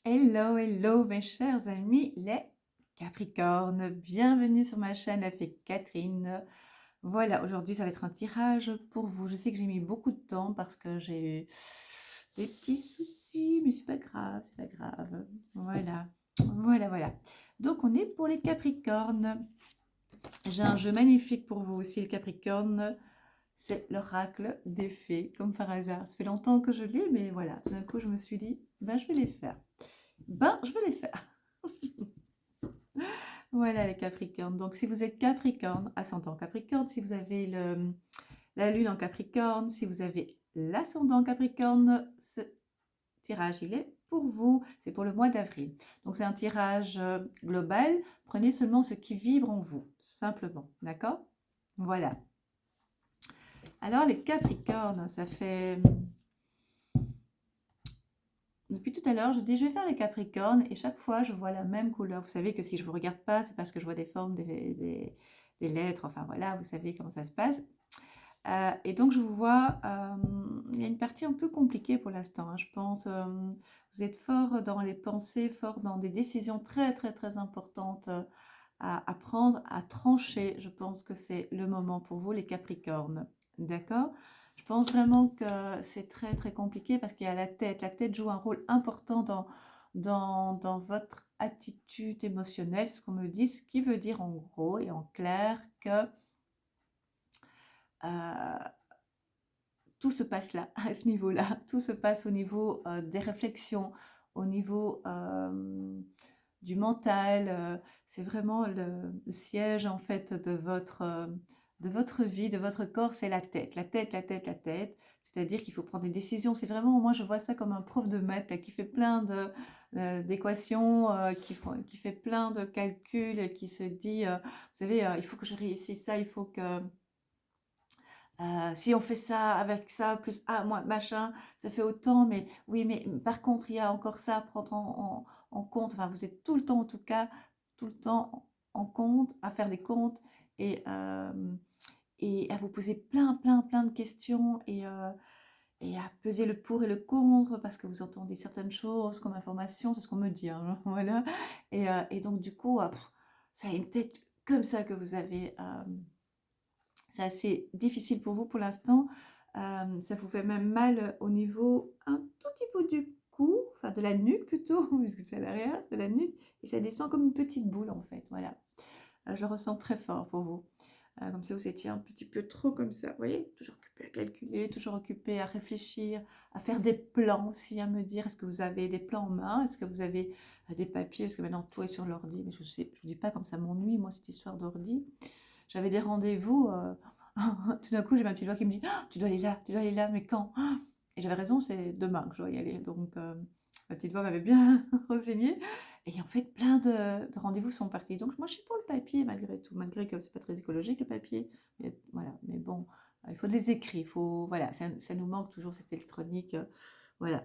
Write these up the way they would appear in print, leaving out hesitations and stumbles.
Hello, hello mes chers amis les Capricornes, bienvenue sur ma chaîne la Fée Catherine. Voilà, aujourd'hui ça va être un tirage pour vous. Je sais que j'ai mis beaucoup de temps parce que j'ai eu des petits soucis, mais c'est pas grave, c'est pas grave. Voilà, voilà. Donc on est pour les Capricornes. J'ai un jeu magnifique pour vous aussi, les Capricornes. C'est l'oracle des fées, comme par hasard. Ça fait longtemps que je lis, mais voilà, tout d'un coup je me suis dit, ben je vais les faire. Je vais les faire. Voilà les Capricornes. Donc, si vous êtes Capricorne, ascendant Capricorne, si vous avez la Lune en Capricorne, si vous avez l'ascendant Capricorne, ce tirage, il est pour vous. C'est pour le mois d'avril. Donc, c'est un tirage global. Prenez seulement ce qui vibre en vous, simplement. D'accord? Voilà. Alors, les Capricornes, ça fait... Depuis tout à l'heure, je dis je vais faire les Capricornes et chaque fois je vois la même couleur. Vous savez que si je ne vous regarde pas, c'est parce que je vois des formes, des lettres, enfin voilà, vous savez comment ça se passe. Et donc je vous vois, il y a une partie un peu compliquée pour l'instant, hein, je pense. Vous êtes fort dans les pensées, fort dans des décisions très très très importantes à prendre, à trancher. Je pense que c'est le moment pour vous les Capricornes, d'accord? Je pense vraiment que c'est très très compliqué parce qu'il y a la tête. La tête joue un rôle important dans votre attitude émotionnelle, ce qu'on me dit, ce qui veut dire en gros et en clair que euh, tout se passe là, à ce niveau-là. Tout se passe au niveau des réflexions, au niveau du mental. C'est vraiment le siège en fait de votre vie, de votre corps, c'est la tête. La tête, la tête, la tête. C'est-à-dire qu'il faut prendre des décisions. C'est vraiment, moi je vois ça comme un prof de maths là, qui fait plein d'équations, qui fait plein de calculs, qui se dit, vous savez, il faut que je réussisse ça, il faut que si on fait ça avec ça, plus ah, moi, machin, ça fait autant, mais oui, mais par contre, il y a encore ça à prendre en compte. Enfin, vous êtes tout le temps, en tout cas, tout le temps en compte, à faire des comptes et à vous poser plein de questions et à peser le pour et le contre parce que vous entendez certaines choses comme information, c'est ce qu'on me dit, hein, voilà. Et donc, du coup, ça a une tête comme ça que vous avez. C'est assez difficile pour vous pour l'instant. Ça vous fait même mal au niveau un tout petit peu du cou, enfin de la nuque plutôt, puisque c'est à l'arrière de la nuque, et ça descend comme une petite boule en fait. Voilà, je le ressens très fort pour vous. Comme ça, vous étiez un petit peu trop comme ça. Vous voyez, toujours occupé à calculer, toujours occupé à réfléchir, à faire des plans aussi, à me dire est-ce que vous avez des plans en main, est-ce que vous avez des papiers, parce que maintenant tout est sur l'ordi. Mais je ne vous dis pas comme ça m'ennuie, moi, cette histoire d'ordi. J'avais des rendez-vous. Tout d'un coup, j'ai ma petite voix qui me dit ah, tu dois aller là, mais quand? Et j'avais raison, c'est demain que je dois y aller. Donc, ma petite voix m'avait bien renseignée. Et en fait, plein de rendez-vous sont partis. Donc, moi, je suis pour le papier malgré tout, malgré que c'est pas très écologique le papier. Mais, voilà, mais bon, il faut des écrits. Il faut, voilà, ça nous manque toujours cette électronique. Voilà.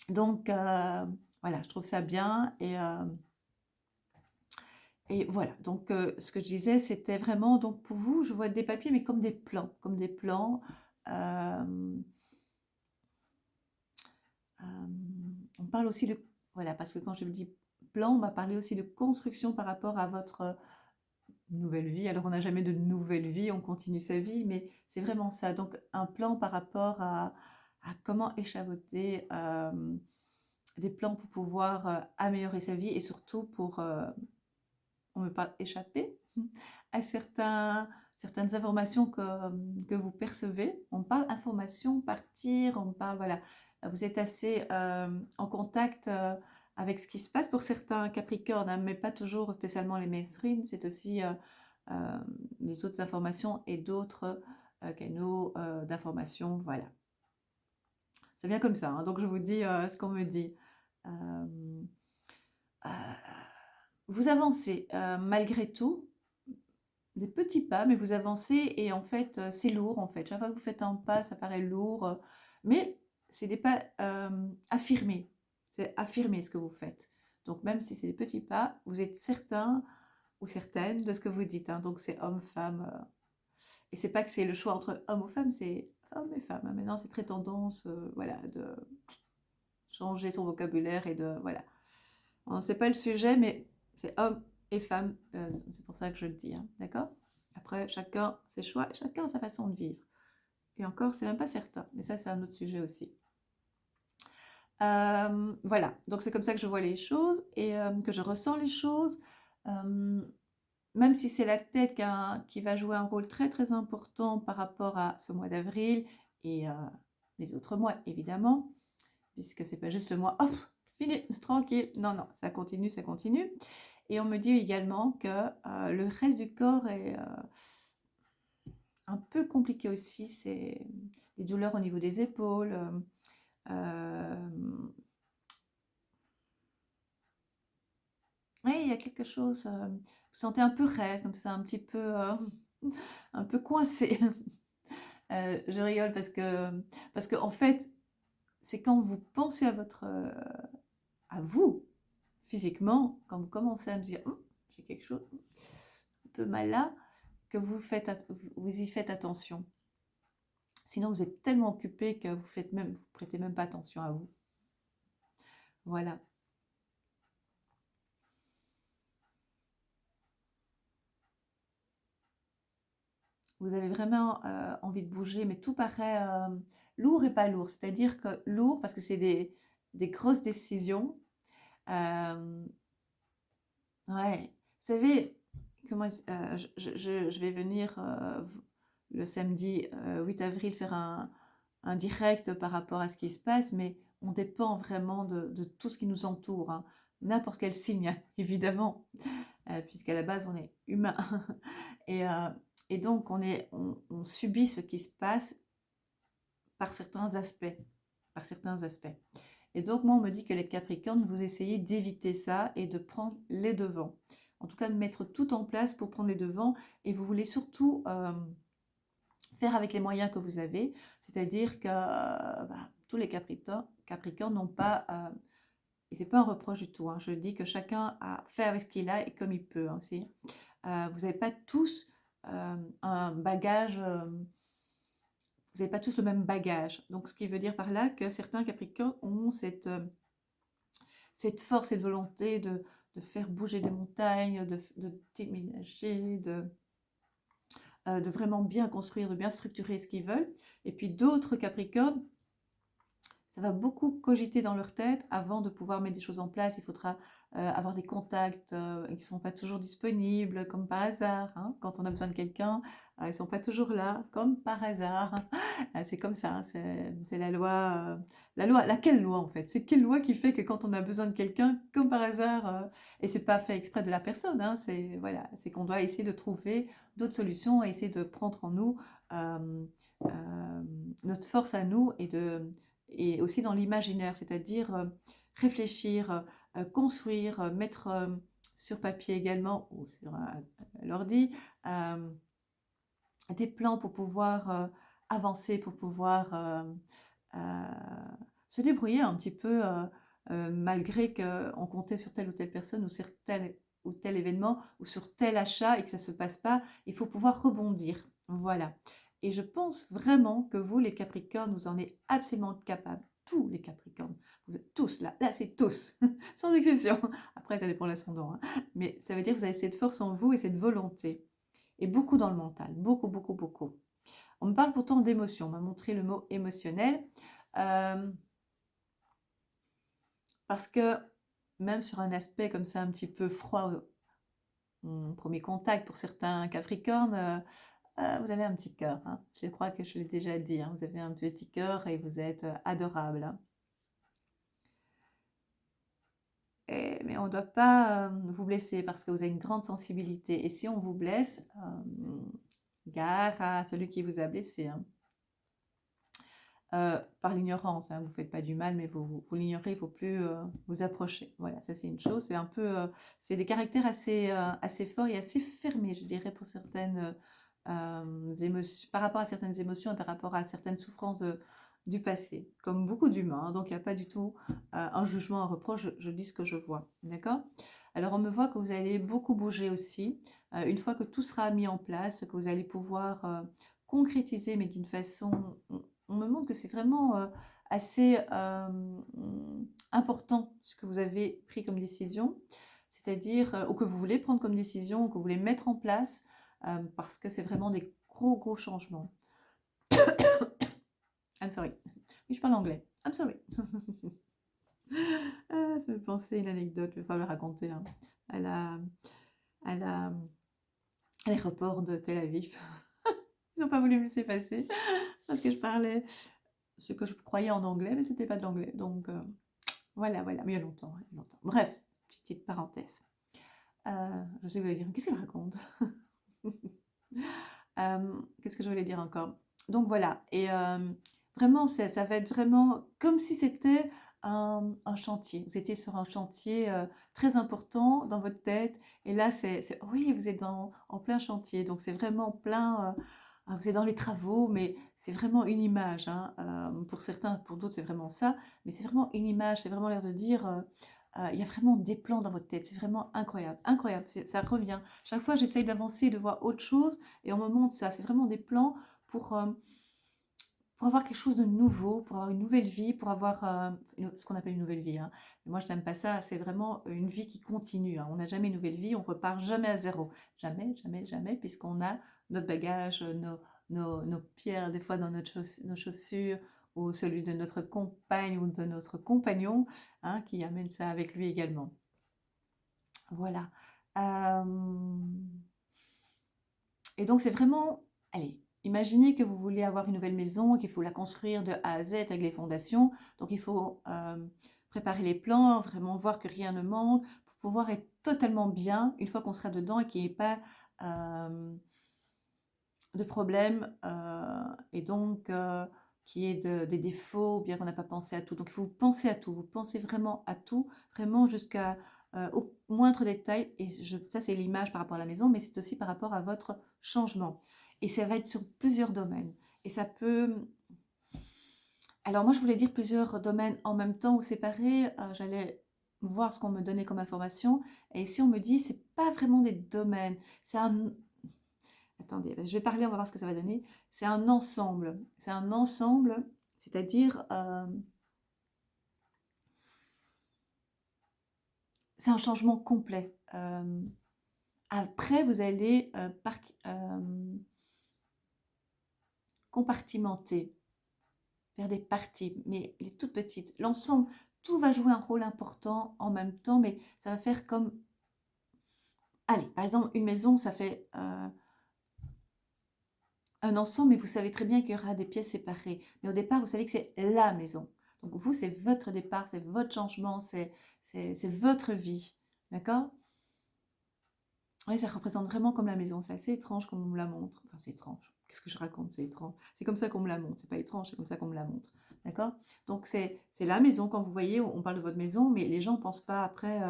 Donc, voilà, je trouve ça bien. Et voilà, donc ce que je disais, c'était vraiment, donc pour vous, je vois des papiers, mais comme des plans, comme des plans. Euh, on parle aussi de, voilà, parce que quand je me dis plan, on m'a parlé aussi de construction par rapport à votre nouvelle vie. Alors, on n'a jamais de nouvelle vie, on continue sa vie, mais c'est vraiment ça. Donc, un plan par rapport à comment échafauder des plans pour pouvoir améliorer sa vie et surtout pour on me parle échapper à certaines informations que vous percevez. On parle information, partir, on parle, voilà, vous êtes assez en contact avec ce qui se passe pour certains Capricornes, hein, mais pas toujours spécialement les mainstream, c'est aussi euh, les autres informations et d'autres canaux d'information, voilà. C'est bien comme ça, hein, donc je vous dis ce qu'on me dit. Euh, euh, vous avancez malgré tout, des petits pas, mais vous avancez et en fait, c'est lourd en fait. Chaque fois que vous faites un pas, ça paraît lourd, mais c'est des pas affirmés. C'est affirmer ce que vous faites. Donc même si c'est des petits pas, vous êtes certain ou certaine de ce que vous dites, hein. Donc c'est homme, femme. Et c'est pas que c'est le choix entre homme ou femme, c'est homme et femme, hein. Maintenant, c'est très tendance, voilà, changer son vocabulaire et de... Voilà. Bon, c'est pas le sujet, mais c'est homme et femme. C'est pour ça que je le dis, hein, d'accord? Après, chacun ses choix, chacun sa façon de vivre. Et encore, c'est même pas certain. Mais ça, c'est un autre sujet aussi. Voilà, donc c'est comme ça que je vois les choses et que je ressens les choses. Même si c'est la tête qui va jouer un rôle très très important par rapport à ce mois d'avril et les autres mois, évidemment, puisque c'est pas juste le mois, hop, fini, tranquille. Non, non, ça continue, ça continue. Et on me dit également que le reste du corps est un peu compliqué aussi. C'est les douleurs au niveau des épaules. Oui, il y a quelque chose. Vous sentez un peu raide, comme ça, un petit peu, un peu coincé. Je rigole parce que en fait, c'est quand vous pensez à à vous, physiquement, quand vous commencez à me dire, j'ai quelque chose un peu mal là, que vous y faites attention. Sinon, vous êtes tellement occupé que vous prêtez même pas attention à vous. Voilà. Vous avez vraiment envie de bouger, mais tout paraît lourd et pas lourd. C'est-à-dire que lourd, parce que c'est des grosses décisions. Euh, ouais. Vous savez, je vais venir le samedi 8 avril faire un direct par rapport à ce qui se passe, mais on dépend vraiment de tout ce qui nous entoure, hein. N'importe quel signe, évidemment, puisqu'à la base, on est humain. Et, et donc, on subit ce qui se passe par certains aspects. Par certains aspects. Et donc, moi, on me dit que les Capricornes, vous essayez d'éviter ça et de prendre les devants. En tout cas, de mettre tout en place pour prendre les devants. Et vous voulez surtout faire avec les moyens que vous avez. C'est-à-dire que tous les Capricornes n'ont pas... et c'est pas un reproche du tout, hein, je dis que chacun a fait avec ce qu'il a et comme il peut, hein, aussi. Vous n'avez pas tous un bagage... vous n'avez pas tous le même bagage. Donc, ce qui veut dire par là que certains Capricornes ont cette force, cette volonté de faire bouger des montagnes, de déménager, de vraiment bien construire, de bien structurer ce qu'ils veulent. Et puis d'autres Capricornes, ça va beaucoup cogiter dans leur tête avant de pouvoir mettre des choses en place. Il faudra avoir des contacts qui ne sont pas toujours disponibles, comme par hasard, hein. Quand on a besoin de quelqu'un, ils ne sont pas toujours là, comme par hasard. C'est comme ça, hein. C'est la loi. La loi, laquelle loi en fait? C'est quelle loi qui fait que quand on a besoin de quelqu'un, comme par hasard, et c'est pas fait exprès de la personne, hein, c'est voilà, c'est qu'on doit essayer de trouver d'autres solutions, essayer de prendre en nous euh, notre force à nous et aussi dans l'imaginaire, c'est-à-dire réfléchir, construire, mettre sur papier également ou sur l'ordi des plans pour pouvoir avancer, pour pouvoir euh, se débrouiller un petit peu malgré qu'on comptait sur telle ou telle personne ou sur tel ou tel événement ou sur tel achat et que ça ne se passe pas. Il faut pouvoir rebondir. Voilà. Et je pense vraiment que vous, les Capricornes, vous en êtes absolument capables. Tous les Capricornes. Vous êtes tous là. Là, c'est tous. Sans exception. Après, ça dépend de l'ascendant, hein. Mais ça veut dire que vous avez cette force en vous et cette volonté. Et beaucoup dans le mental. Beaucoup, beaucoup, beaucoup. On me parle pourtant d'émotion. On m'a montré le mot émotionnel. Euh, parce que même sur un aspect comme ça un petit peu froid, premier contact pour certains Capricornes, vous avez un petit cœur, hein. Je crois que je l'ai déjà dit, hein. Vous avez un petit cœur et vous êtes adorable, hein. Mais on ne doit pas vous blesser parce que vous avez une grande sensibilité. Et si on vous blesse, gare à celui qui vous a blessé, hein. Par l'ignorance, hein, vous ne faites pas du mal, mais vous l'ignorez, il ne faut plus vous approcher. Voilà, ça c'est une chose. C'est un peu, c'est des caractères assez forts et assez fermés, je dirais, pour certaines émotions, par rapport à certaines émotions et par rapport à certaines souffrances du passé, comme beaucoup d'humains, hein. Donc il n'y a pas du tout un jugement, un reproche, je dis ce que je vois. D'accord? Alors on me voit que vous allez beaucoup bouger aussi. Une fois que tout sera mis en place, que vous allez pouvoir concrétiser, mais d'une façon, on me montre que c'est vraiment assez important ce que vous avez pris comme décision, c'est-à-dire, ou que vous voulez prendre comme décision, ou que vous voulez mettre en place, parce que c'est vraiment des gros changements. I'm sorry. Oui, je parle anglais. I'm sorry. Ah, ça me fait penser à une anecdote, je ne vais pas le raconter, hein. À la, à la- à l'aéroport de Tel Aviv. Ils n'ont pas voulu me laisser passer parce que je parlais ce que je croyais en anglais, mais c'était pas de l'anglais. Donc voilà, mais il y a longtemps, il y a longtemps. Bref, petite parenthèse. Je sais que vous allez dire, qu'est-ce qu'elle raconte? Qu'est-ce que je voulais dire encore? Donc voilà, et vraiment, ça va être vraiment comme si c'était un chantier. Vous étiez sur un chantier très important dans votre tête, et là, oui, vous êtes en plein chantier, donc c'est vraiment plein, vous êtes dans les travaux, mais c'est vraiment une image, hein. Pour certains, pour d'autres, c'est vraiment ça, mais c'est vraiment une image, c'est vraiment l'air de dire, il y a vraiment des plans dans votre tête, c'est vraiment incroyable, incroyable, ça revient. Chaque fois, j'essaye d'avancer, de voir autre chose, et on me montre ça. C'est vraiment des plans pour, euh, pour avoir quelque chose de nouveau, pour avoir une nouvelle vie, pour avoir ce qu'on appelle une nouvelle vie, hein. Mais moi, je n'aime pas ça. C'est vraiment une vie qui continue, hein. On n'a jamais une nouvelle vie, on repart jamais à zéro. Jamais, jamais, jamais, puisqu'on a notre bagage, nos pierres, des fois dans nos chaussures, ou celui de notre compagne ou de notre compagnon, hein, qui amène ça avec lui également. Voilà. Euh, Et donc, c'est vraiment, allez, imaginez que vous voulez avoir une nouvelle maison, qu'il faut la construire de A à Z avec les fondations. Donc, il faut préparer les plans, vraiment voir que rien ne manque, pour pouvoir être totalement bien une fois qu'on sera dedans et qu'il n'y ait pas euh, de problème et donc qu'il y ait des défauts ou bien qu'on n'a pas pensé à tout. Donc, il faut penser à tout. Vous pensez vraiment à tout, vraiment jusqu'à au moindre détail. Et ça, c'est l'image par rapport à la maison, mais c'est aussi par rapport à votre changement. Et ça va être sur plusieurs domaines. Et ça peut... Alors moi, je voulais dire plusieurs domaines en même temps ou séparés. J'allais voir ce qu'on me donnait comme information. Et ici, on me dit, c'est pas vraiment des domaines. C'est un... Attendez, je vais parler, on va voir ce que ça va donner. C'est un ensemble. C'est un ensemble, c'est-à-dire... c'est un changement complet. Après, vous allez compartimenter, faire des parties, mais les toutes petites. L'ensemble, tout va jouer un rôle important en même temps, mais ça va faire comme... Allez, par exemple, une maison, ça fait un ensemble, mais vous savez très bien qu'il y aura des pièces séparées. Mais au départ, vous savez que c'est la maison. Donc vous, c'est votre départ, c'est votre changement, c'est votre vie. D'accord? Oui, ça représente vraiment comme la maison. C'est assez étrange comme on me la montre. Enfin, c'est étrange. Qu'est-ce que je raconte? C'est étrange. C'est comme ça qu'on me la montre. C'est pas étrange, c'est comme ça qu'on me la montre. D'accord? Donc, c'est la maison. Quand vous voyez, on parle de votre maison, mais les gens ne pensent pas après.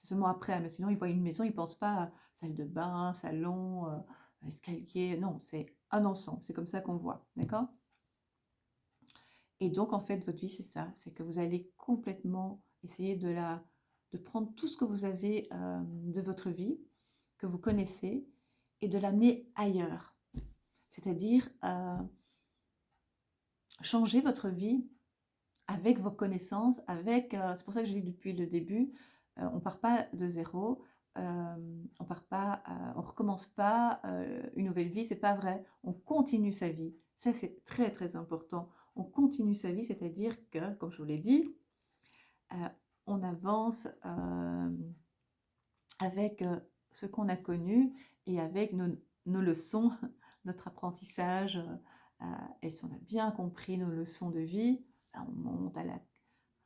C'est seulement après. Mais sinon, ils voient une maison, ils ne pensent pas à salle de bain, salon, escalier. Non, c'est un ensemble. C'est comme ça qu'on voit. D'accord? Et donc, en fait, votre vie, c'est ça. C'est que vous allez complètement essayer de prendre tout ce que vous avez de votre vie, que vous connaissez, et de l'amener ailleurs. C'est-à-dire changer votre vie avec vos connaissances, c'est pour ça que je dis depuis le début, on ne part pas de zéro, on part pas, on recommence pas une nouvelle vie, c'est pas vrai. On continue sa vie. Ça, c'est très très important. On continue sa vie, c'est-à-dire que, comme je vous l'ai dit, euh, on avance avec ce qu'on a connu et avec nos leçons, notre apprentissage. Et si on a bien compris nos leçons de vie, ben, on monte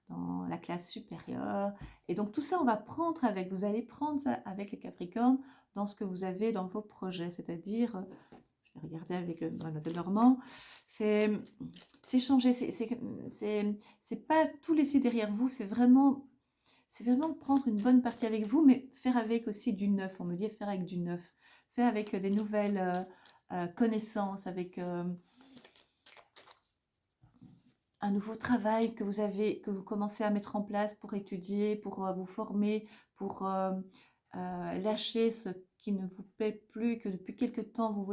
dans la classe supérieure. Et donc tout ça, on va prendre avec, vous allez prendre ça avec les Capricornes dans ce que vous avez dans vos projets. C'est-à-dire, je vais regarder avec le Mademoiselle Normand, c'est changer, c'est pas tout laisser derrière vous, c'est vraiment prendre une bonne partie avec vous, mais faire avec aussi du neuf. On me dit faire avec du neuf. Faire avec des nouvelles connaissances, avec un nouveau travail que vous commencez à mettre en place pour étudier, pour vous former, pour lâcher ce qui ne vous plaît plus, que depuis quelque temps vous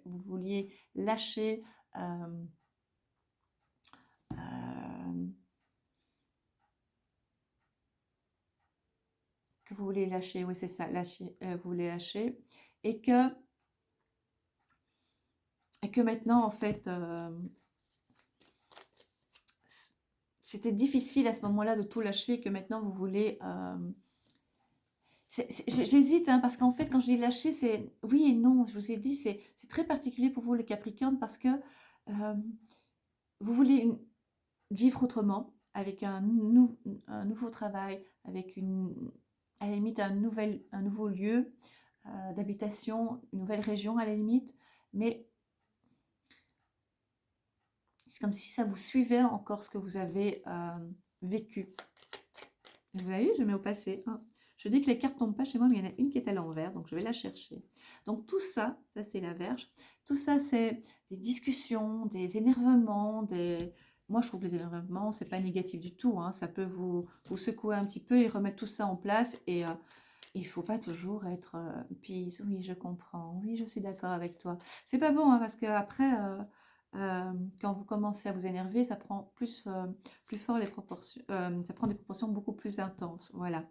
vouliez lâcher. vous voulez lâcher, oui c'est ça, lâcher, vous voulez lâcher, et que maintenant en fait, c'était difficile à ce moment-là de tout lâcher, que maintenant vous voulez... j'hésite, hein, parce qu'en fait, quand je dis lâcher, c'est oui et non. Je vous ai dit, c'est très particulier pour vous, les Capricornes, parce que euh, vous voulez vivre autrement, avec un nouveau travail, avec à la limite un nouveau lieu d'habitation, une nouvelle région à la limite, mais c'est comme si ça vous suivait encore ce que vous avez vécu. Vous voyez, je mets au passé. Hein. Je dis que les cartes tombent pas chez moi, mais il y en a une qui est à l'envers, donc je vais la chercher. Donc tout ça, ça c'est la Vierge, tout ça c'est des discussions, des énervements, Moi je trouve que les énervements, c'est pas négatif du tout, hein. Ça peut vous secouer un petit peu et remettre tout ça en place, et il faut pas toujours être peace, oui je comprends, oui je suis d'accord avec toi. C'est pas bon, hein, parce qu'après, quand vous commencez à vous énerver, ça prend plus fort les proportions, ça prend des proportions beaucoup plus intenses, voilà.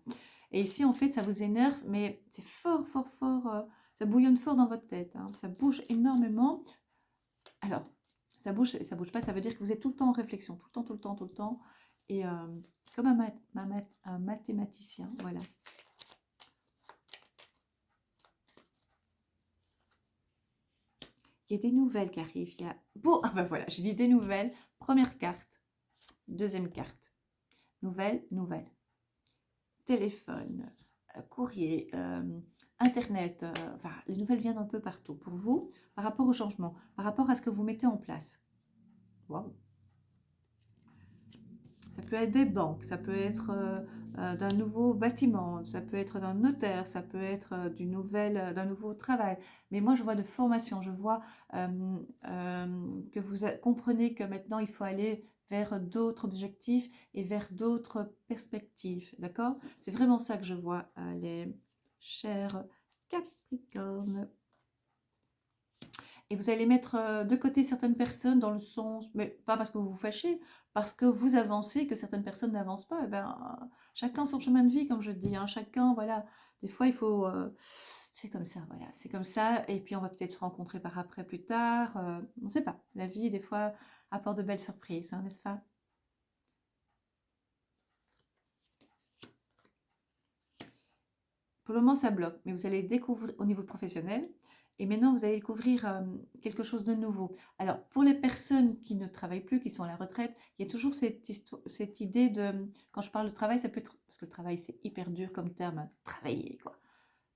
Et ici, en fait, ça vous énerve, mais c'est fort, fort, fort, ça bouillonne fort dans votre tête, hein, ça bouge énormément. Alors, ça bouge pas, ça veut dire que vous êtes tout le temps en réflexion, tout le temps, tout le temps, tout le temps, et comme un mathématicien, voilà. Il y a des nouvelles qui arrivent, il y a... Bon, ah ben voilà, j'ai dit des nouvelles, première carte, deuxième carte, nouvelle, nouvelle. Téléphone, courrier, internet, enfin, les nouvelles viennent un peu partout pour vous, par rapport au changement, par rapport à ce que vous mettez en place. Wow. Ça peut être des banques, ça peut être d'un nouveau bâtiment, ça peut être d'un notaire, ça peut être d'un nouveau travail. Mais moi, je vois de formation, je vois que vous comprenez que maintenant, il faut aller vers d'autres objectifs et vers d'autres perspectives, d'accord? C'est vraiment ça que je vois, les chers Capricornes. Et vous allez mettre de côté certaines personnes dans le sens, mais pas parce que vous vous fâchez, parce que vous avancez, que certaines personnes n'avancent pas. Eh ben, chacun son chemin de vie, comme je dis, hein, chacun, voilà. Des fois, il faut... c'est comme ça, voilà. C'est comme ça. Et puis, on va peut-être se rencontrer par après, plus tard. On ne sait pas. La vie, des fois, apporte de belles surprises, hein, n'est-ce pas? Pour le moment, ça bloque, mais vous allez découvrir au niveau professionnel. Et maintenant, vous allez découvrir quelque chose de nouveau. Alors, pour les personnes qui ne travaillent plus, qui sont à la retraite, il y a toujours cette idée de... Quand je parle de travail, ça peut être... Parce que le travail, c'est hyper dur comme terme, hein, travailler, quoi.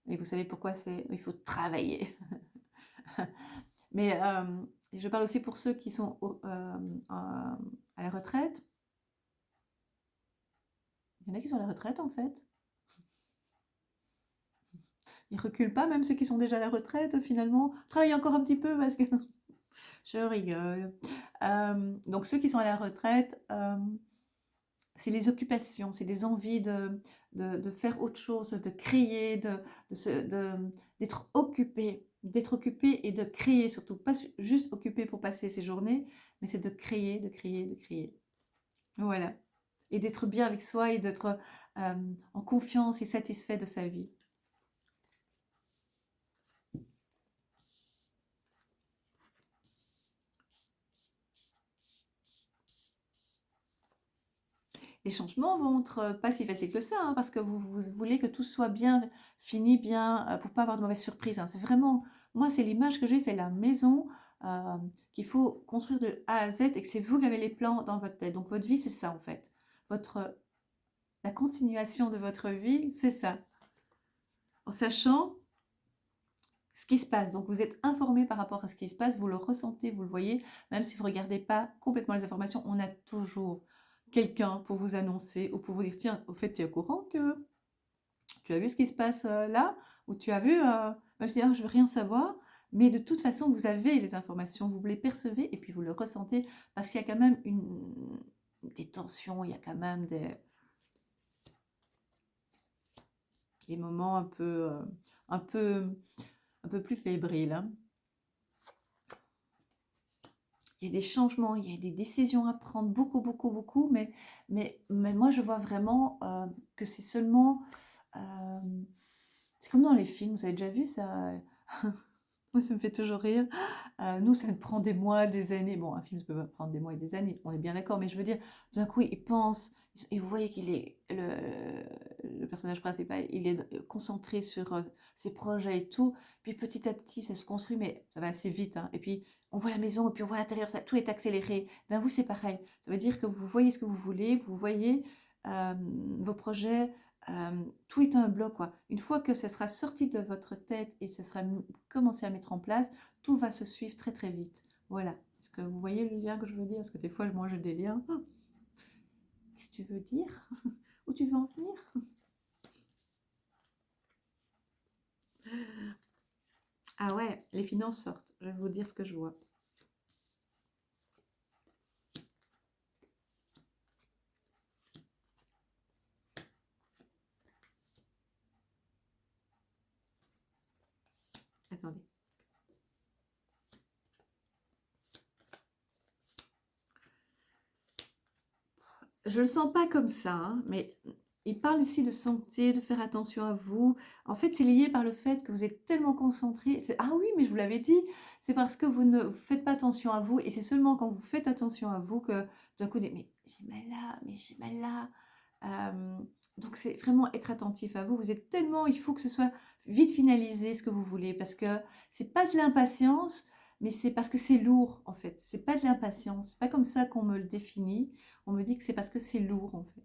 Et vous savez pourquoi c'est... Il faut travailler. Mais je parle aussi pour ceux qui sont à la retraite. Il y en a qui sont à la retraite, en fait. Ils reculent pas, même ceux qui sont déjà à la retraite, finalement. Travaillent encore un petit peu parce que... Je rigole. Donc ceux qui sont à la retraite, c'est les occupations, c'est des envies de faire autre chose, de créer, d'être occupé et de créer, surtout pas juste occupé pour passer ses journées, mais c'est de créer, de créer, de créer. Voilà. Et d'être bien avec soi et d'être en confiance et satisfait de sa vie. Les changements vont être pas si faciles que ça, hein, parce que vous voulez que tout soit bien fini, bien, pour pas avoir de mauvaises surprises, hein. C'est vraiment, moi, c'est l'image que j'ai, c'est la maison qu'il faut construire de A à Z, et que c'est vous qui avez les plans dans votre tête. Donc votre vie, c'est ça en fait. La continuation de votre vie, c'est ça. En sachant ce qui se passe. Donc vous êtes informé par rapport à ce qui se passe, vous le ressentez, vous le voyez, même si vous ne regardez pas complètement les informations, on a toujours quelqu'un pour vous annoncer ou pour vous dire, tiens, au fait, tu es au courant que tu as vu ce qui se passe là, ou tu as vu, même si je ne veux rien savoir, mais de toute façon, vous avez les informations, vous les percevez et puis vous le ressentez, parce qu'il y a quand même des tensions, il y a quand même des moments un peu, un peu plus fébriles, hein. Il y a des changements, il y a des décisions à prendre, beaucoup, beaucoup, beaucoup, mais moi, je vois vraiment que c'est seulement C'est comme dans les films, vous avez déjà vu ça? Moi, ça me fait toujours rire. Nous, ça nous prend des mois, des années. Bon, un film, ça peut pas prendre des mois et des années, on est bien d'accord, mais je veux dire, d'un coup, il pense et vous voyez qu'il est le personnage principal, il est concentré sur, ses projets et tout. Puis petit à petit, ça se construit, mais ça va assez vite, hein. Et puis, on voit la maison et puis on voit l'intérieur, ça tout est accéléré. Ben, vous, c'est pareil. Ça veut dire que vous voyez ce que vous voulez, vous voyez, vos projets, tout est un bloc, quoi. Une fois que ça sera sorti de votre tête et ça sera commencé à mettre en place, tout va se suivre très très vite. Voilà. Est-ce que vous voyez le lien que je veux dire? Parce que des fois, moi, j'ai des liens. Oh, qu'est-ce que tu veux dire? Où tu veux en venir? Ah ouais, les finances sortent. Je vais vous dire ce que je vois. Attendez. Je le sens pas comme ça, hein, mais il parle ici de santé, de faire attention à vous. En fait, c'est lié par le fait que vous êtes tellement concentré. Ah oui, mais je vous l'avais dit, c'est parce que vous ne faites pas attention à vous, et c'est seulement quand vous faites attention à vous que d'un coup, vous dites, mais j'ai mal là, mais j'ai mal là. Euh, donc c'est vraiment être attentif à vous. Vous êtes tellement, il faut que ce soit vite finalisé ce que vous voulez, parce que c'est pas de l'impatience, mais c'est parce que c'est lourd en fait. C'est pas de l'impatience, c'est pas comme ça qu'on me le définit. On me dit que c'est parce que c'est lourd en fait.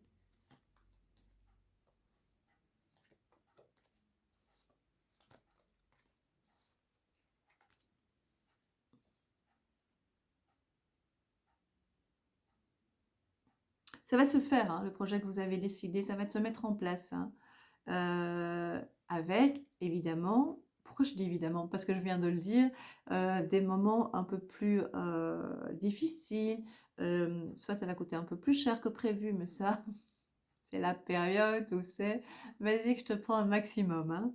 Ça va se faire, hein, le projet que vous avez décidé, ça va se mettre en place, hein. Avec évidemment, pourquoi je dis évidemment? Parce que je viens de le dire, des moments un peu plus difficiles, soit ça va coûter un peu plus cher que prévu, mais ça, c'est la période où c'est vas-y que je te prends un maximum, hein.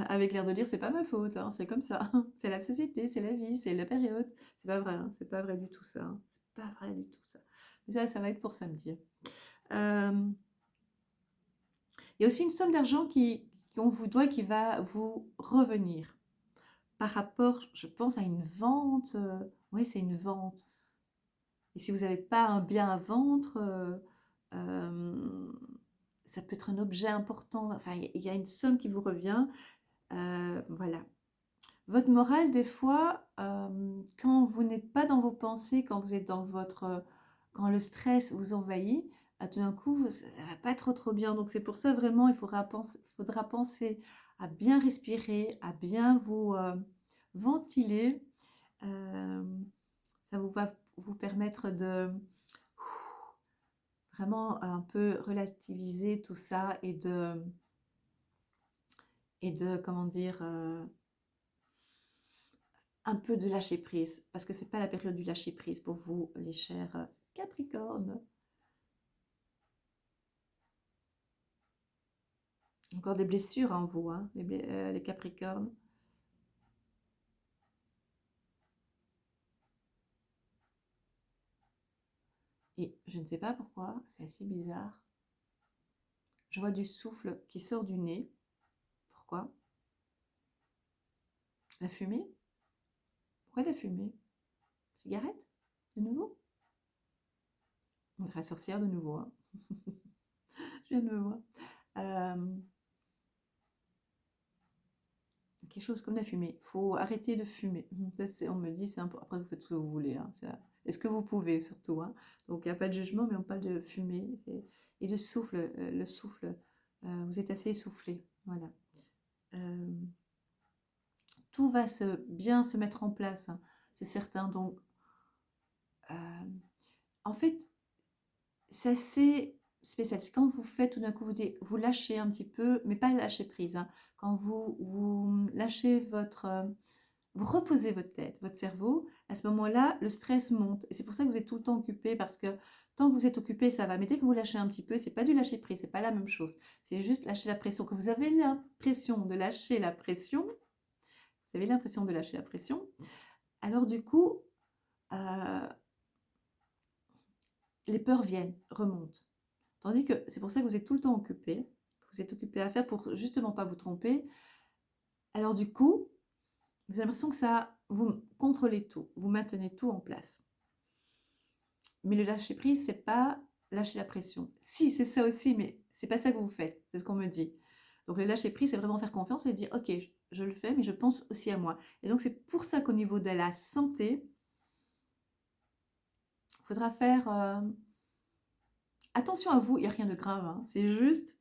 Avec l'air de dire c'est pas ma faute, hein, c'est comme ça, c'est la société, c'est la vie, c'est la période. C'est pas vrai, hein, c'est pas vrai du tout ça, hein, c'est pas vrai du tout ça. Mais ça va être pour samedi. Il y a aussi une somme d'argent qu'on vous doit qui va vous revenir par rapport, je pense, à une vente. Oui, c'est une vente. Et si vous n'avez pas un bien à vendre, euh, ça peut être un objet important. Enfin, il y a une somme qui vous revient. Voilà. Votre morale, des fois, quand vous n'êtes pas dans vos pensées, quand vous êtes dans votre, quand le stress vous envahit, tout d'un coup, ça ne va pas être trop bien. Donc c'est pour ça vraiment, faudra penser à bien respirer, à bien vous ventiler. Euh, Ça va vous permettre de vraiment un peu relativiser tout ça et de comment dire, un peu de lâcher prise, parce que c'est pas la période du lâcher prise pour vous, les chers Capricornes. Encore des blessures en vous, hein, les Capricornes. Et je ne sais pas pourquoi, c'est assez bizarre. Je vois du souffle qui sort du nez. Pourquoi? La fumée? Pourquoi la fumée? Cigarette? De nouveau? On dirait la sorcière de nouveau, hein. Je viens de me voir. Euh, Quelque chose comme la fumée. Il faut arrêter de fumer. On me dit, c'est important. Après, vous faites ce que vous voulez, hein. Est-ce que vous pouvez, surtout, hein. Donc, il n'y a pas de jugement, mais on parle de fumée et de souffle. Le souffle, vous êtes assez essoufflé. Voilà. Euh, tout va bien se mettre en place, hein, c'est certain. Donc, euh, en fait, c'est assez spécial. C'est quand vous faites tout d'un coup, vous lâchez un petit peu, mais pas lâcher prise, hein. Quand vous lâchez vous reposez votre tête, votre cerveau, à ce moment-là, le stress monte. Et c'est pour ça que vous êtes tout le temps occupé, parce que tant que vous êtes occupé, ça va. Mais dès que vous lâchez un petit peu, c'est pas du lâcher prise, c'est pas la même chose. C'est juste lâcher la pression. Que vous avez l'impression de lâcher la pression, vous avez l'impression de lâcher la pression, alors du coup, euh, les peurs viennent, remontent. Tandis que c'est pour ça que vous êtes tout le temps occupé, vous êtes occupé à faire pour justement pas vous tromper. Alors du coup, vous avez l'impression que ça, vous contrôlez tout, vous maintenez tout en place. Mais le lâcher prise, c'est pas lâcher la pression. Si, c'est ça aussi, mais c'est pas ça que vous faites, c'est ce qu'on me dit. Donc le lâcher prise, c'est vraiment faire confiance et dire, ok, je le fais, mais je pense aussi à moi. Et donc c'est pour ça qu'au niveau de la santé, il faudra faire attention à vous, il n'y a rien de grave, hein. C'est juste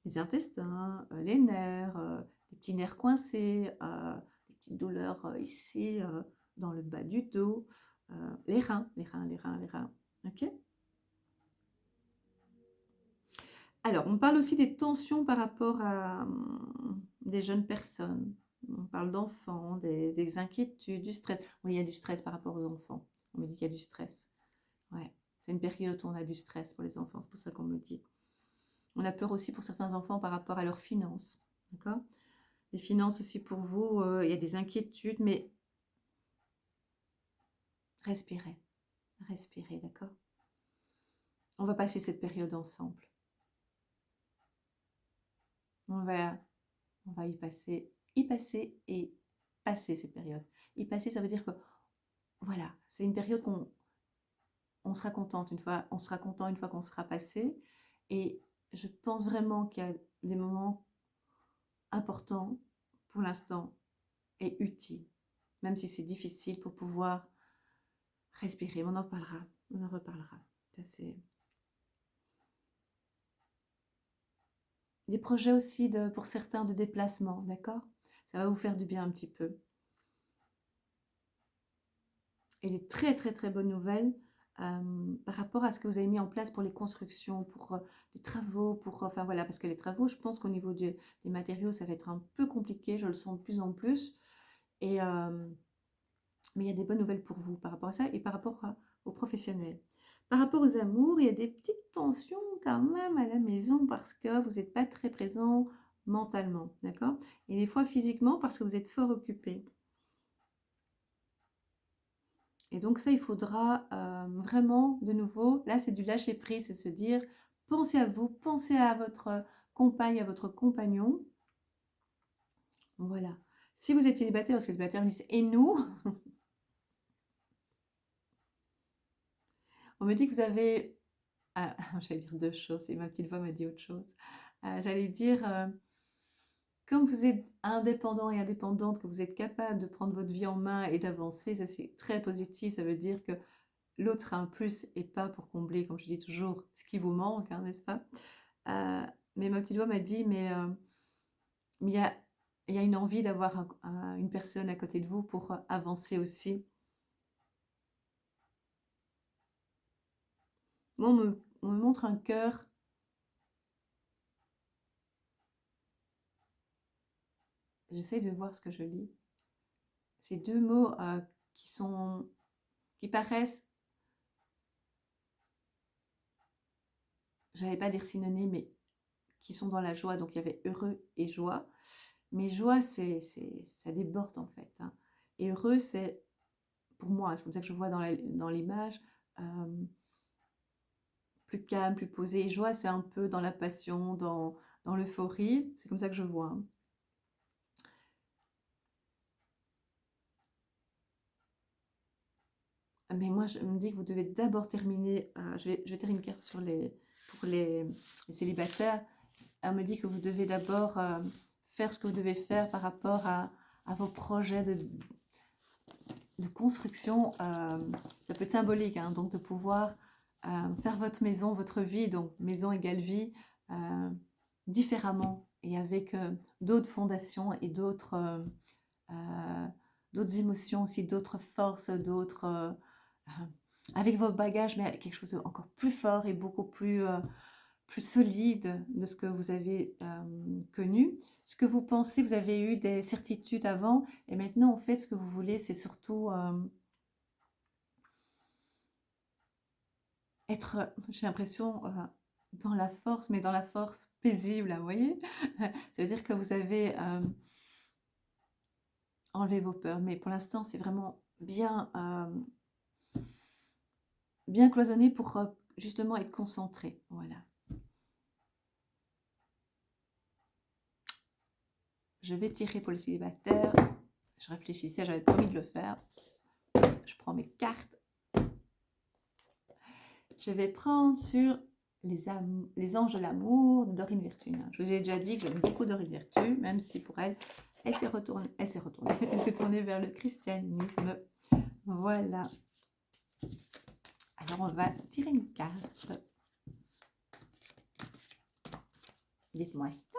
les intestins, les nerfs, des petits nerfs coincés, des petites douleurs ici, dans le bas du dos, les reins, les reins, les reins, les reins. Ok. Alors, on parle aussi des tensions par rapport à des jeunes personnes. On parle d'enfants, des inquiétudes, du stress. Oui, il y a du stress par rapport aux enfants. On me dit qu'il y a du stress. Ouais, c'est une période où on a du stress pour les enfants, c'est pour ça qu'on me dit. On a peur aussi pour certains enfants par rapport à leurs finances. D'accord? Les finances aussi pour vous, il y a des inquiétudes, mais respirez, respirez, d'accord? On va passer cette période ensemble. On va, on va y passer et passer cette période. Y passer, ça veut dire que, voilà, c'est une période qu'on on sera contente une fois, on sera content une fois qu'on sera passé. Et je pense vraiment qu'il y a des moments importants pour l'instant et utiles, même si c'est difficile pour pouvoir respirer. On en parlera, on en reparlera. Ça, c'est des projets aussi pour certains de déplacement, d'accord? Ça va vous faire du bien un petit peu. Et des très très très bonnes nouvelles par rapport à ce que vous avez mis en place pour les constructions, pour les travaux, pour enfin voilà, parce que les travaux, je pense qu'au niveau des matériaux, ça va être un peu compliqué, je le sens de plus en plus. Et mais il y a des bonnes nouvelles pour vous par rapport à ça et par rapport aux professionnels. Par rapport aux amours, il y a des petites tensions quand même à la maison parce que vous n'êtes pas très présent mentalement, d'accord? Et des fois physiquement parce que vous êtes fort occupé. Et donc ça, il faudra vraiment, de nouveau, là c'est du lâcher prise, c'est se dire, pensez à vous, pensez à votre compagne, à votre compagnon. Voilà. Si vous êtes célibataire, parce que les célibataires me disent, et nous? On me dit que vous avez... Ah, j'allais dire deux choses, et ma petite voix m'a dit autre chose. J'allais dire, comme vous êtes indépendant et indépendante, que vous êtes capable de prendre votre vie en main et d'avancer, ça c'est très positif, ça veut dire que l'autre a un plus et pas pour combler, comme je dis toujours, ce qui vous manque, hein, n'est-ce pas? Mais ma petite voix m'a dit, mais il y a une envie d'avoir une personne à côté de vous pour avancer aussi. Moi, on me montre un cœur. J'essaye de voir ce que je lis. Ces deux mots qui paraissent, j'allais pas dire synonymes, mais qui sont dans la joie. Donc il y avait heureux et joie. Mais joie, ça déborde en fait, hein. Et heureux, c'est, pour moi, c'est comme ça que je vois dans l'image, plus calme, plus posé. Et joie, c'est un peu dans la passion, dans l'euphorie. C'est comme ça que je vois, hein. Mais moi, je me dis que vous devez d'abord terminer. Je vais tirer une carte pour les célibataires. Elle me dit que vous devez d'abord faire ce que vous devez faire par rapport à vos projets de construction. Ça peut être symbolique, hein, donc de pouvoir faire votre maison, votre vie, donc maison égale vie, différemment et avec d'autres fondations et d'autres émotions aussi, d'autres forces, avec vos bagages, mais avec quelque chose d'encore plus fort et beaucoup plus solide de ce que vous avez connu. Ce que vous pensez, vous avez eu des certitudes avant, et maintenant, en fait, ce que vous voulez, c'est surtout être, j'ai l'impression, dans la force, mais dans la force paisible, vous voyez? Ça veut dire que vous avez enlevé vos peurs, mais pour l'instant, c'est vraiment bien cloisonné pour justement être concentré. Voilà. je vais tirer pour les célibataires. Je réfléchissais, j'avais pas envie de le faire. Je prends mes cartes. Je vais prendre sur les anges de l'amour de Dorine Virtune. Je vous ai déjà dit que j'aime beaucoup Dorine Virtue, même si pour elle, elle s'est retournée, elle s'est tournée vers le christianisme. Voilà. Alors, on va tirer une carte. Dites-moi stop.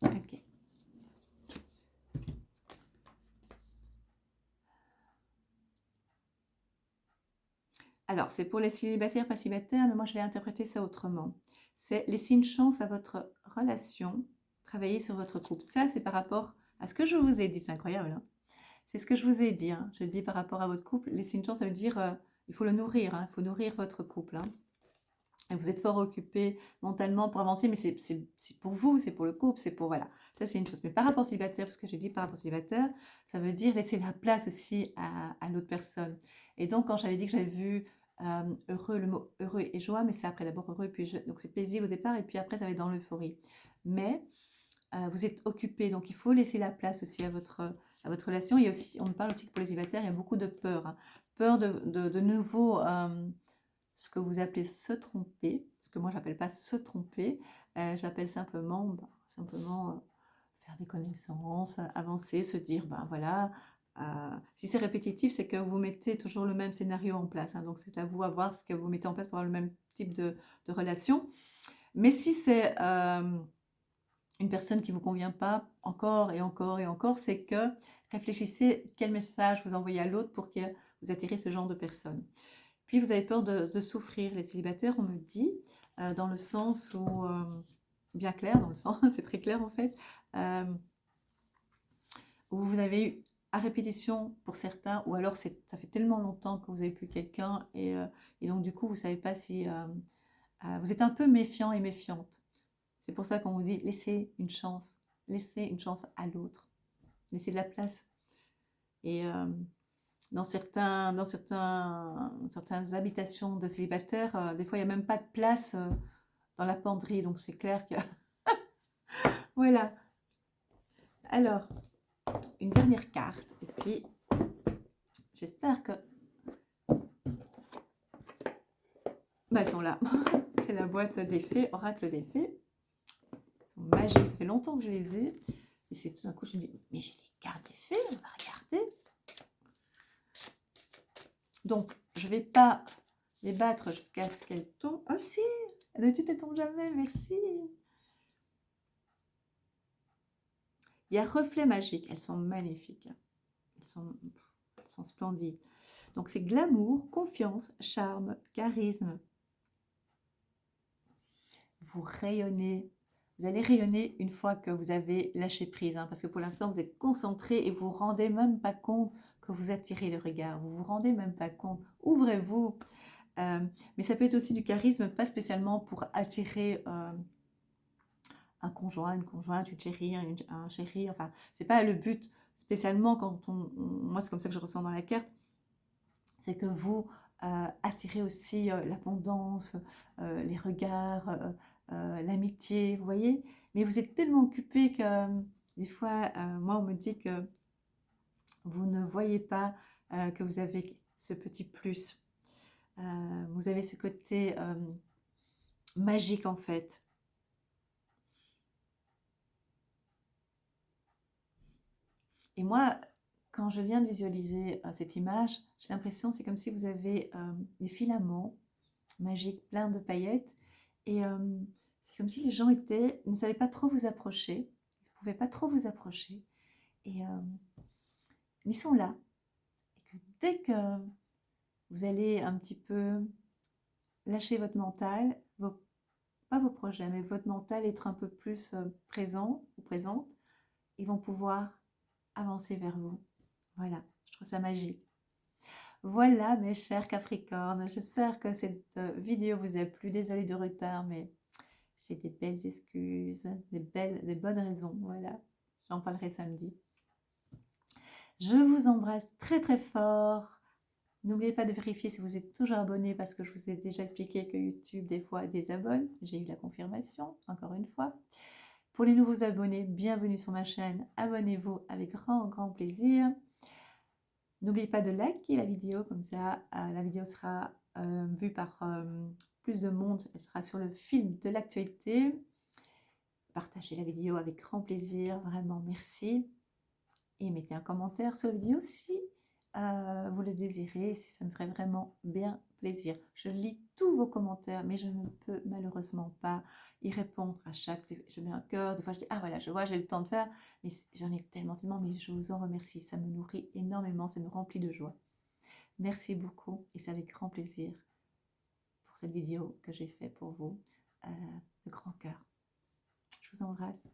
Ok. Alors, c'est pour les célibataires, pas célibataires, mais moi, je vais interpréter ça autrement. C'est laisser une chance à votre relation, travailler sur votre couple. Ça, c'est par rapport à ce que je vous ai dit. C'est incroyable, hein. C'est ce que je vous ai dit, hein. Je dis par rapport à votre couple, laisser une chance, ça veut dire, il faut le nourrir, hein. Il faut nourrir votre couple, hein. Et vous êtes fort occupé mentalement pour avancer, mais c'est pour vous, c'est pour le couple, c'est pour, voilà. Ça, c'est une chose. Mais par rapport au célibataire, parce que j'ai dit par rapport au célibataire, ça veut dire laisser la place aussi à l'autre personne. Et donc, quand j'avais dit que j'avais vu heureux, le mot heureux et joie, mais c'est après d'abord heureux, puis donc c'est paisible au départ, et puis après, ça va être dans l'euphorie. Mais vous êtes occupé, donc il faut laisser la place aussi à votre relation. Il y a aussi, on me parle aussi que pour les célibataires, il y a beaucoup de peur, hein. Peur de nouveau, ce que vous appelez se tromper, ce que moi j'appelle pas se tromper, j'appelle simplement, faire des connaissances, avancer, se dire, ben voilà, si c'est répétitif, c'est que vous mettez toujours le même scénario en place, hein. Donc c'est à vous à voir ce que vous mettez en place pour avoir le même type de relation. Mais si c'est une personne qui ne vous convient pas encore et encore et encore, c'est que réfléchissez quel message vous envoyez à l'autre pour que vous attirez ce genre de personne. Puis vous avez peur de souffrir. Les célibataires, on me dit, dans le sens où, bien clair, dans le sens, c'est très clair en fait, euh, où vous avez eu à répétition pour certains, ou alors ça fait tellement longtemps que vous n'avez plus quelqu'un, et donc du coup, vous ne savez pas si... vous êtes un peu méfiant et méfiante. C'est pour ça qu'on vous dit, laissez une chance à l'autre, laissez de la place. Et dans certaines habitations de célibataires, des fois, il n'y a même pas de place dans la penderie, donc c'est clair que... Voilà. Alors, une dernière carte, et puis j'espère que... Ben, elles sont là. C'est la boîte des fées, oracle des fées. Elles sont magiques, ça fait longtemps que je les ai. Et c'est tout d'un coup, je me dis, mais j'ai les cartes des fées, on va regarder. Donc, je ne vais pas les battre jusqu'à ce qu'elles tombent. Oh si, d'habitude elles tombent jamais, merci. Il y a reflet magique, elles sont magnifiques. Elles sont splendides. Donc c'est glamour, confiance, charme, charisme. Vous rayonnez. Vous allez rayonner une fois que vous avez lâché prise, hein, parce que pour l'instant vous êtes concentré et vous ne vous rendez même pas compte que vous attirez le regard. Vous ne vous rendez même pas compte. Ouvrez-vous. Mais ça peut être aussi du charisme, pas spécialement pour attirer un conjoint, une conjointe, une chérie, un chéri. Enfin, c'est pas le but spécialement quand moi c'est comme ça que je ressens dans la carte, c'est que vous attirez aussi l'abondance, les regards, l'amitié, vous voyez. Mais vous êtes tellement occupé que des fois, moi on me dit que vous ne voyez pas que vous avez ce petit plus. Vous avez ce côté magique en fait. Et moi, quand je viens de visualiser cette image, j'ai l'impression c'est comme si vous avez des filaments magiques pleins de paillettes. Et c'est comme si les gens ne savaient pas trop vous approcher. Ils ne pouvaient pas trop vous approcher. Et mais ils sont là. Et que dès que vous allez un petit peu lâcher votre mental, pas vos projets, mais votre mental, être un peu plus présent ou présente, ils vont pouvoir avancer vers vous. Voilà, je trouve ça magique. Voilà mes chers Capricornes, j'espère que cette vidéo vous a plu. Désolée du retard, mais j'ai des belles excuses, des bonnes raisons. Voilà, j'en parlerai samedi. Je vous embrasse très très fort. N'oubliez pas de vérifier si vous êtes toujours abonné parce que je vous ai déjà expliqué que YouTube des fois désabonne. J'ai eu la confirmation, encore une fois. Pour les nouveaux abonnés, bienvenue sur ma chaîne. Abonnez-vous avec grand plaisir. N'oubliez pas de liker la vidéo, comme ça la vidéo sera vue par plus de monde. Elle sera sur le fil de l'actualité. Partagez la vidéo avec grand plaisir, vraiment merci. Et mettez un commentaire sur la vidéo si vous le désirez, si ça me ferait vraiment bien plaisir. Je lis tous vos commentaires, mais je ne peux malheureusement pas y répondre à chaque. Je mets un cœur, des fois je dis ah voilà, je vois, j'ai le temps de faire, mais j'en ai tellement, mais je vous en remercie. Ça me nourrit énormément, ça me remplit de joie. Merci beaucoup et c'est avec grand plaisir pour cette vidéo que j'ai fait pour vous, de grand cœur. Je vous embrasse.